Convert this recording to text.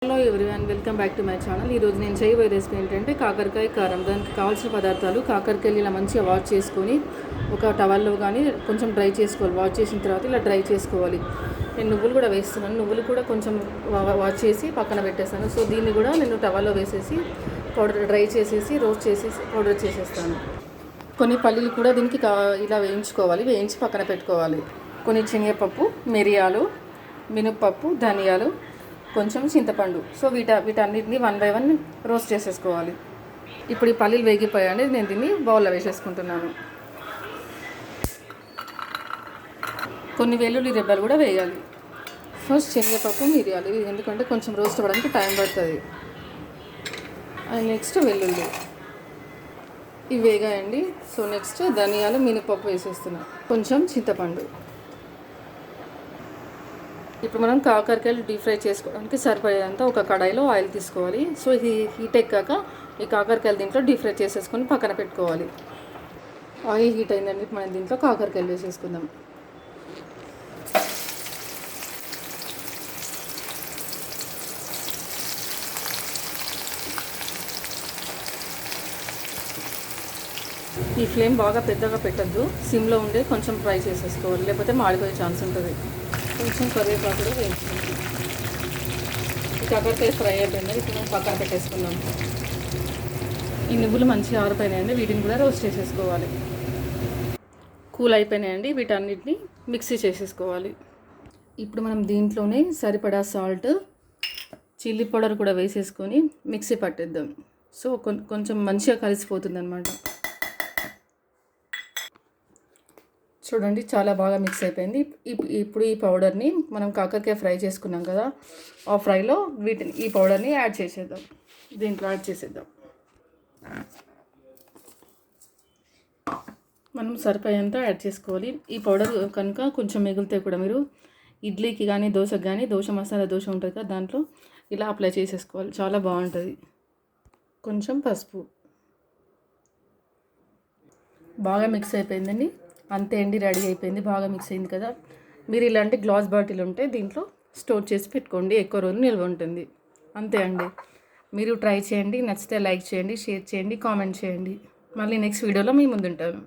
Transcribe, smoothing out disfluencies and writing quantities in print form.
Hello everyone, welcome back to my channel. ఈరోజు నేను చేయబోయే రెసిపీ ఏంటంటే కాకరకాయ కారం. దానికి కావాల్సిన పదార్థాలు: కాకరకాయలు ఇలా మంచిగా వాష్ చేసుకొని ఒక టవల్లో కానీ కొంచెం డ్రై చేసుకోవాలి. వాష్ చేసిన తర్వాత ఇలా డ్రై చేసుకోవాలి. నేను నువ్వులు కూడా వేస్తున్నాను. నువ్వులు కూడా కొంచెం వాష్ చేసి పక్కన పెట్టేస్తాను. సో దీన్ని కూడా నేను టవల్లో వేసేసి పౌడర్ డ్రై చేసేసి రోస్ట్ చేసేసి పౌడర్ చేసేస్తాను. కొన్ని పల్లీలు కూడా దీనికి ఇలా వేయించుకోవాలి. వేయించి పక్కన పెట్టుకోవాలి. కొన్ని శనగపప్పు, మిరియాలు, మినప్పప్పు, ధనియాలు, కొంచెం చింతపండు. సో వీటన్నిటిని 1 by 1 రోస్ట్ చేసేసుకోవాలి. ఇప్పుడు ఈ పల్లీలు వేగిపోయాయండి. నేను దీన్ని బౌల్లో వేసేసుకుంటున్నాను. కొన్ని వెల్లుల్లి రెబ్బలు కూడా వేయాలి. ఫస్ట్ శనగపప్పు, మిరియాలు, ఇది ఎందుకంటే కొంచెం రోస్ట్ అవ్వడానికి టైం పడుతుంది. అండ్ నెక్స్ట్ వెల్లుల్లి ఇవి వేగాయండి. సో నెక్స్ట్ ధనియాలు, మినపప్పు వేసేస్తున్నాను. కొంచెం చింతపండు. ఇప్పుడు మనం కాకరకాయలు డీప్ ఫ్రై చేసుకోవడానికి సరిపడేంత ఒక కడాయిలో ఆయిల్ తీసుకోవాలి. సో ఇది హీట్ ఎక్కాక ఈ కాకరకాయలు దీంట్లో డీప్ ఫ్రై చేసేసుకొని పక్కన పెట్టుకోవాలి. ఆయిల్ హీట్ అయిందండి. మనం దీంట్లో కాకరకాయలు వేసేసుకుందాం. ఈ ఫ్లేమ్ బాగా పెద్దగా పెట్టద్దు, సిమ్లో ఉండే కొంచెం ఫ్రై చేసేసుకోవాలి, లేకపోతే మాడిపోయే ఛాన్స్ ఉంటుంది. కొంచెం కరివేపాకు కూడా వేయించుకుంటాం. ఈ కాకరకాయ ఫ్రై అయిపోయింది. ఇప్పుడు మనం పక్కన పెట్టేసుకుందాం. ఈ నువ్వులు మంచిగా ఆరిపోయినాయండి. వీటిని కూడా రోస్ట్ చేసేసుకోవాలి. కూల్ అయిపోయినాయండి. వీటన్నిటిని మిక్సీ చేసేసుకోవాలి. ఇప్పుడు మనం దీంట్లోనే సరిపడా సాల్ట్, చిల్లీ పౌడర్ కూడా వేసేసుకొని మిక్సీ పట్టేద్దాం. సో కొంచెం మంచిగా కలిసిపోతుంది అన్నమాట. చూడండి, చాలా బాగా మిక్స్ అయిపోయింది. ఇప్పుడు ఈ పౌడర్ని మనం కాకరకాయ ఫ్రై చేసుకున్నాం కదా, ఆ ఫ్రైలో ఈ పౌడర్ని యాడ్ చేసేద్దాం. దీంట్లో యాడ్ చేసేద్దాం. మనం సరిపోయేంత యాడ్ చేసుకోవాలి. ఈ పౌడర్ కనుక కొంచెం మిగిలితే కూడా మీరు ఇడ్లీకి కానీ దోశకి కానీ దోశ మసాలా దోశ ఉంటుంది కదా, దాంట్లో ఇలా అప్లై చేసేసుకోవాలి. చాలా బాగుంటుంది. కొంచెం పసుపు. బాగా మిక్స్ అయిపోయిందండి. అంతే అండి, రెడీ అయిపోయింది. బాగా మిక్స్ అయింది కదా. మీరు ఇలాంటి గ్లాస్ బాటిల్ ఉంటే దీంట్లో స్టోర్ చేసి పెట్టుకోండి, ఎక్కువ రోజులు నిల్వ ఉంటుంది. అంతే అండి. మీరు ట్రై చేయండి. నచ్చితే లైక్ చేయండి, షేర్ చేయండి, కామెంట్ చేయండి. మళ్ళీ నెక్స్ట్ వీడియోలో మీ ముందుంటాను.